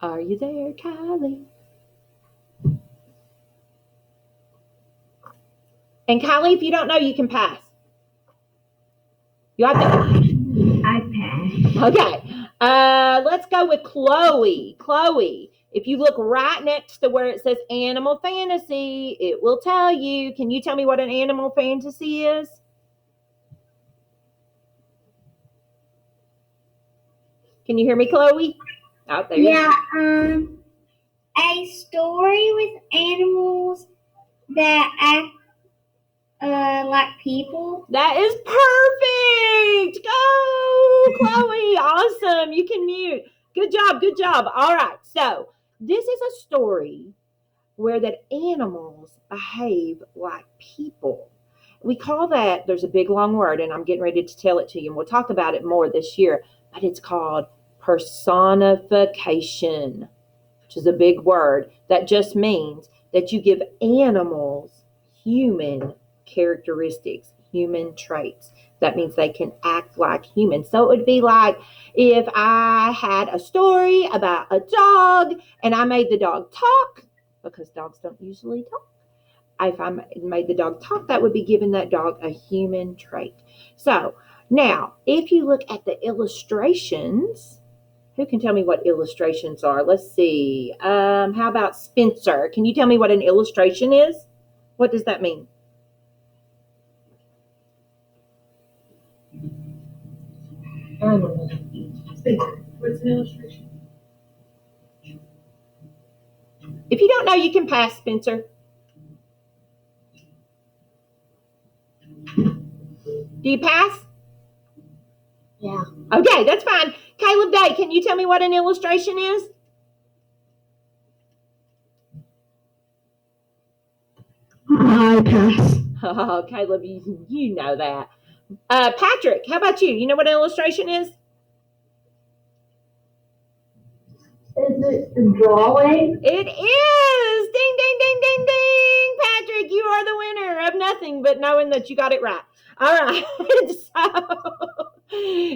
Are you there, Kylie? And Kylie, if you don't know, you can pass. You have to. I pass. Okay. Let's go with Chloe. Chloe, if you look right next to where it says animal fantasy, it will tell you. Can you tell me what an animal fantasy is? Can you hear me, Chloe? Oh, there you go. A story with animals that act like people. That is perfect. Go, Chloe. Awesome. You can mute. Good job. Good job. All right. So this is a story where that animals behave like people. We call that, there's a big long word, and I'm getting ready to tell it to you, and we'll talk about it more this year, but it's called personification, which is a big word that just means that you give animals human characteristics, human traits. That means they can act like humans. So it would be like if I had a story about a dog and I made the dog talk, because dogs don't usually talk. If I made the dog talk, that would be giving that dog a human trait. So now, if you look at the illustrations, who can tell me what illustrations are? Let's see. How about Spencer? Can you tell me what an illustration is? What does that mean? What's an illustration? If you don't know, you can pass, Spencer. Do you pass? Yeah. Okay, that's fine. Caleb Day, can you tell me what an illustration is? I pass. Oh, Caleb, you know that. Patrick, how about you? You know what an illustration is? Is it the drawing? It is. Ding, ding, ding, ding, ding. Patrick, you are the winner of nothing but knowing that you got it right. All right. So,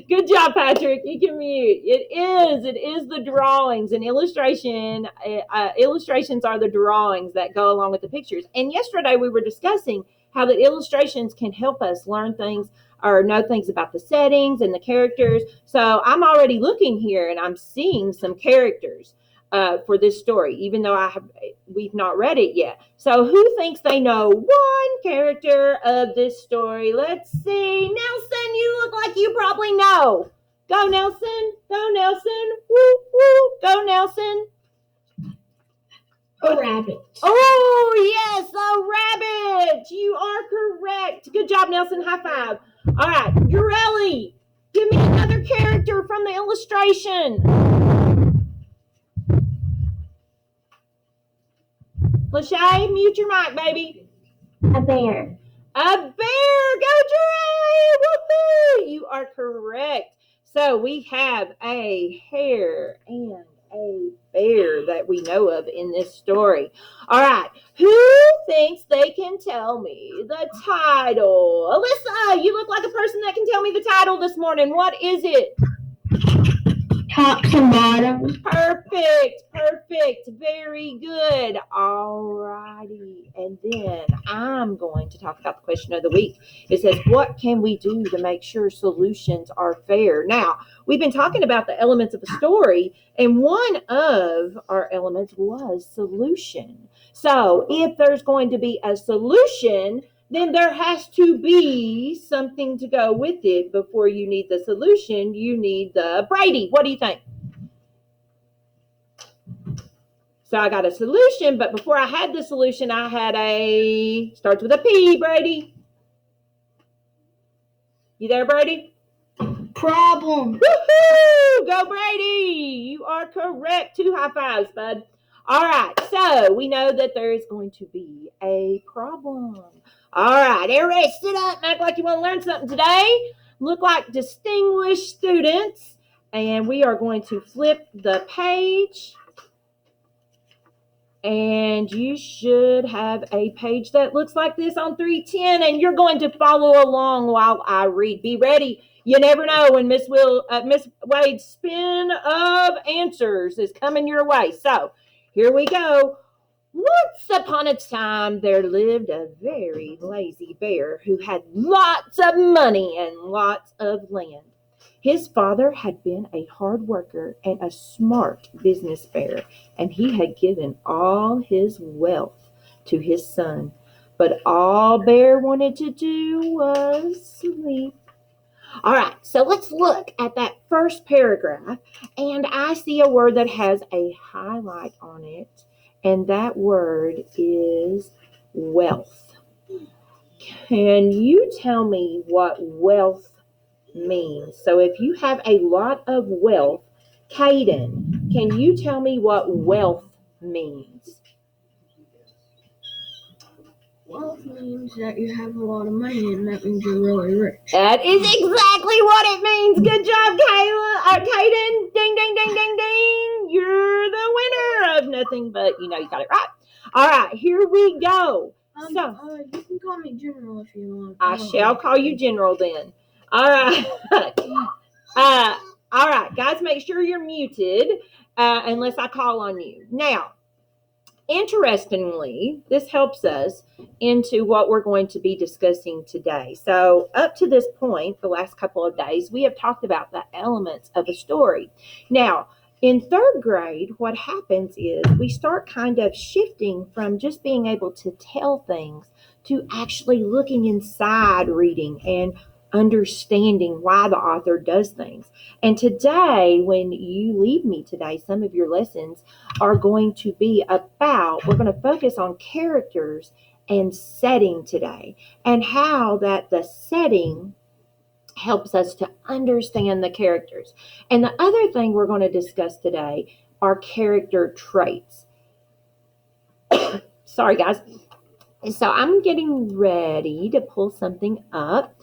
good job, Patrick. You can mute. It is the drawings. An illustration, illustrations are the drawings that go along with the pictures. And yesterday we were discussing how the illustrations can help us learn things or know things about the settings and the characters. So I'm already looking here and I'm seeing some characters for this story, even though we've not read it yet. So who thinks they know one character of this story? Let's see. Nelson, you look like you probably know. Go, Nelson. Go, Nelson. Woo, woo. Go, Nelson. A rabbit. Oh, yes, a rabbit. You are correct. Good job, Nelson. High five. All right, Urelli, give me another character from the illustration. Lachey, mute your mic, baby. A bear. A bear. Go, Urelli. Woohoo. You are correct. So we have a hare and a bear that we know of in this story. All right. Who thinks they can tell me the title? Alyssa, you look like a person that can tell me the title this morning. What is it? Tops and bottoms. Perfect. Perfect. Very good. All righty. And then I'm going to talk about the question of the week. It says, what can we do to make sure solutions are fair? Now, we've been talking about the elements of a story, and one of our elements was solution. So if there's going to be a solution, then there has to be something to go with it. Before you need the solution, you need the Brady. What do you think? So I got a solution, but before I had the solution, I had starts with a P, Brady. You there, Brady? Problem. Woohoo! Go, Brady! You are correct. 2 high fives, bud. All right, so we know that there is going to be a problem. All right, everybody sit up and act like you want to learn something today. Look like distinguished students. And we are going to flip the page. And you should have a page that looks like this on 310. And you're going to follow along while I read. Be ready. You never know when Miss Wade's spin of answers is coming your way. So here we go. Once upon a time, there lived a very lazy bear who had lots of money and lots of land. His father had been a hard worker and a smart business bear, and he had given all his wealth to his son. But all Bear wanted to do was sleep. All right, so let's look at that first paragraph, and I see a word that has a highlight on it, and that word is wealth. Can you tell me what wealth means? So if you have a lot of wealth, Caden, can you tell me what wealth means? Wealth means that you have a lot of money, and that means you're really rich. That is exactly what it means. Good job, Caden. Ding, ding, ding, ding, ding. You're the winner of nothing but, you got it right. All right, here we go. You can call me General if you want. I shall call you General then. All right. All right, guys, make sure you're muted unless I call on you. Now, interestingly, this helps us into what we're going to be discussing today. So up to this point, the last couple of days, we have talked about the elements of a story. Now, in third grade, what happens is we start kind of shifting from just being able to tell things to actually looking inside reading and understanding why the author does things. And today, when you leave me today, some of your lessons are going to be about, we're going to focus on characters and setting today, and how that the setting helps us to understand the characters. And the other thing we're going to discuss today are character traits. Sorry, guys. So I'm getting ready to pull something up,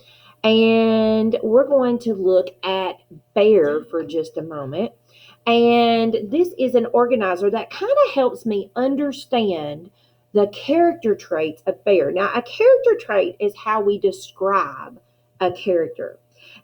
and we're going to look at Bear for just a moment. And this is an organizer that kind of helps me understand the character traits of Bear. Now, a character trait is how we describe a character.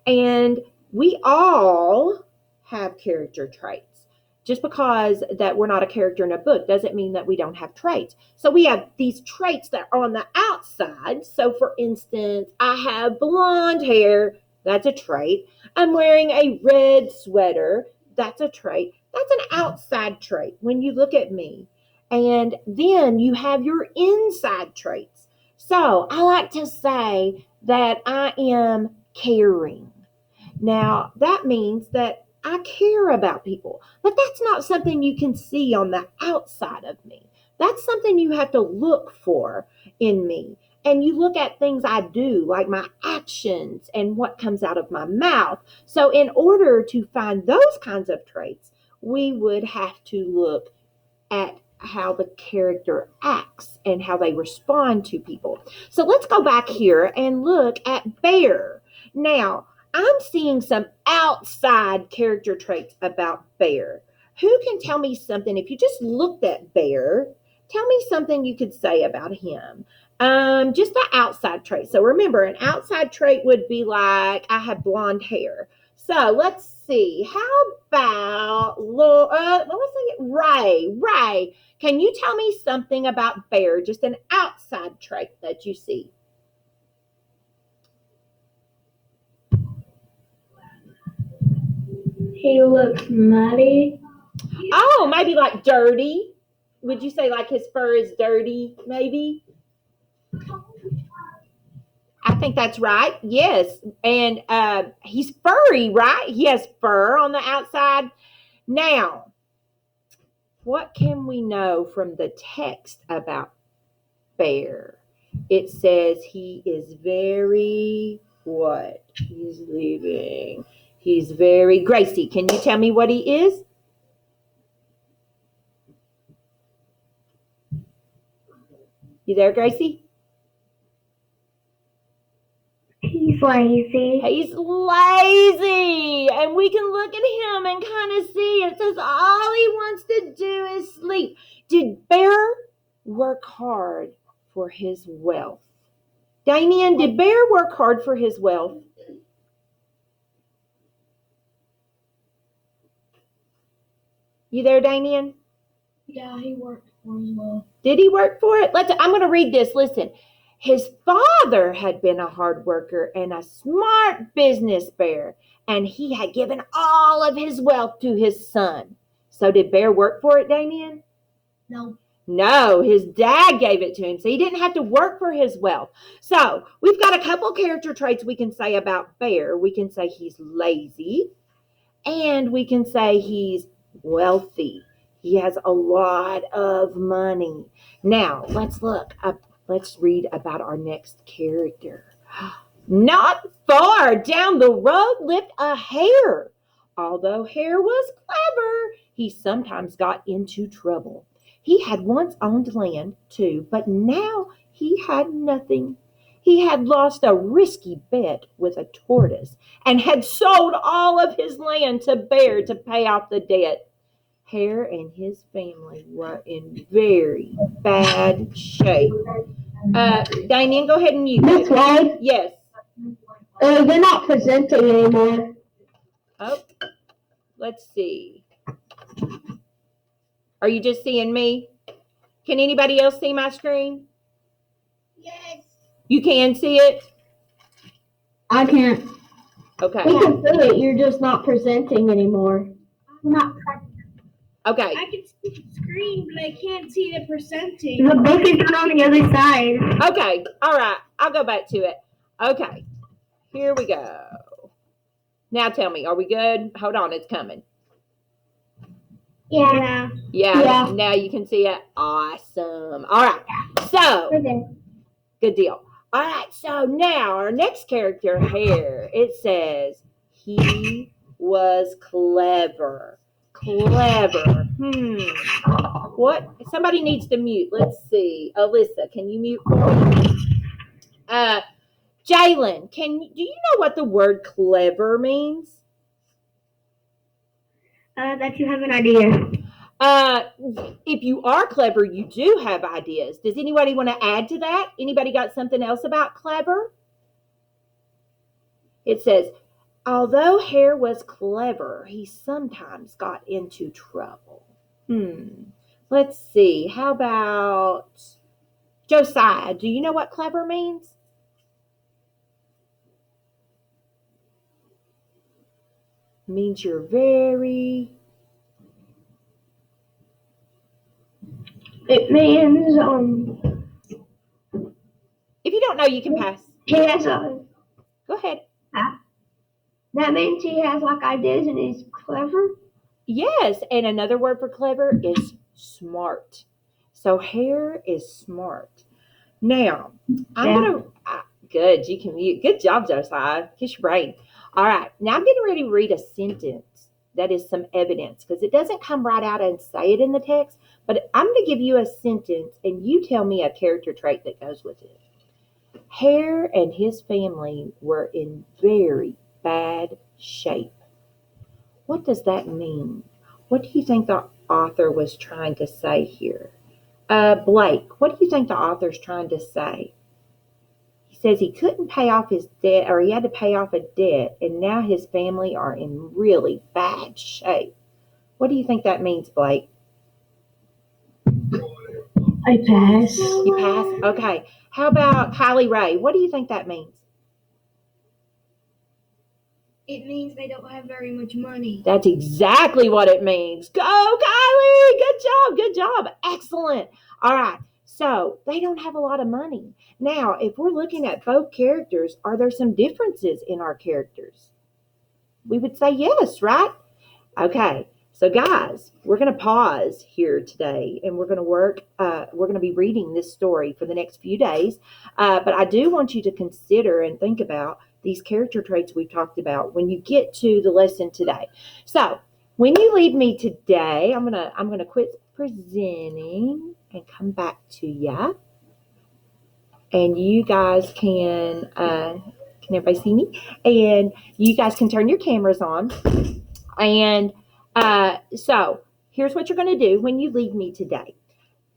And we all have character traits. Just because that we're not a character in a book doesn't mean that we don't have traits. So we have these traits that are on the outside. So for instance, I have blonde hair. That's a trait. I'm wearing a red sweater. That's a trait. That's an outside trait when you look at me. And then you have your inside traits. So I like to say that I am caring. Now, that means that I care about people, but that's not something you can see on the outside of me. That's something you have to look for in me. And you look at things I do, like my actions and what comes out of my mouth. So in order to find those kinds of traits, we would have to look at how the character acts and how they respond to people. So let's go back here and look at Bear. Now, I'm seeing some outside character traits about Bear. Who can tell me something? If you just looked at Bear, tell me something you could say about him. Just the outside trait. So remember, an outside trait would be like, I have blonde hair. So let's see. How about let's say Ray. Ray, can you tell me something about Bear? Just an outside trait that you see. He looks muddy. Oh, maybe like dirty. Would you say like his fur is dirty, maybe? I think that's right. Yes. And he's furry, right? He has fur on the outside. Now, what can we know from the text about Bear? It says he is very what? He's leaving. He's very Gracie. Can you tell me what he is? You there, Gracie? He's lazy. He's lazy. And we can look at him and kind of see it says all he wants to do is sleep. Did Bear work hard for his wealth? Damien, did Bear work hard for his wealth? You there, Damien? Yeah, he worked for as well. Did he work for it? I'm going to read this. Listen. His father had been a hard worker and a smart business bear, and he had given all of his wealth to his son. So did Bear work for it, Damien? No. No, his dad gave it to him, so he didn't have to work for his wealth. So we've got a couple character traits we can say about Bear. We can say he's lazy, and we can say he's wealthy. He has a lot of money. Now, let's look up. Let's read about our next character. Not far down the road lived a hare. Although Hare was clever, he sometimes got into trouble. He had once owned land, too, but now he had nothing. He had lost a risky bet with a tortoise and had sold all of his land to Bear to pay off the debt. Hare and his family were in very bad shape. Damien, go ahead and mute. That's right. Yes. They're not presenting anymore. Oh, let's see. Are you just seeing me? Can anybody else see my screen? Yes. You can see it? I can't. Okay. We can see it. You're just not presenting anymore. Not. Okay. I can see the screen, but I can't see the presenting. The book is on the other side. Okay. All right. I'll go back to it. Okay. Here we go. Now tell me, are we good? Hold on. It's coming. Yeah. Yeah. Now you can see it. Awesome. All right. So, good deal. All right. So now our next character, Hare, it says he was clever. Clever. What? Somebody needs to mute. Let's see. Alyssa, can you mute for me? Jalen, do you know what the word clever means? That you have an idea. If you are clever, you do have ideas. Does anybody want to add to that? Anybody got something else about clever? It says, although Hare was clever, he sometimes got into trouble. Let's see. How about Josiah? Do you know what clever means? It means you're very... It means If you don't know, you can pass. he has a. Go ahead. That means he has like ideas and he's clever. Yes, and another word for clever is smart. So Hare is smart. Now, good, you can mute. Good job, Josiah. Kiss your brain. All right, now I'm getting ready to read a sentence that is some evidence because it doesn't come right out and say it in the text, but I'm going to give you a sentence and you tell me a character trait that goes with it. Hare and his family were in very bad shape. What does that mean? What do you think the author was trying to say here? Blake, what do you think the author's trying to say? He says he couldn't pay off his debt, or he had to pay off a debt, and now his family are in really bad shape. What do you think that means, Blake? I pass. You pass? Okay. How about Kylie Ray? What do you think that means? It means they don't have very much money. That's exactly what it means. Go, Kylie! Good job. Good job. Excellent. All right. So they don't have a lot of money. Now, if we're looking at both characters, are there some differences in our characters? We would say yes, right? Okay. So guys, we're going to pause here today and we're going to be reading this story for the next few days. But I do want you to consider and think about these character traits we've talked about when you get to the lesson today. So when you leave me today, I'm gonna quit presenting and come back to you. And you guys can everybody see me? And you guys can turn your cameras on. And so here's what you're going to do when you leave me today.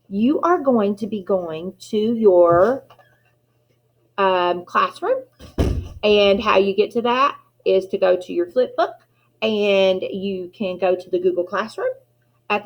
You are going to be going to your classroom. And how you get to that is to go to your flip book and you can go to the Google Classroom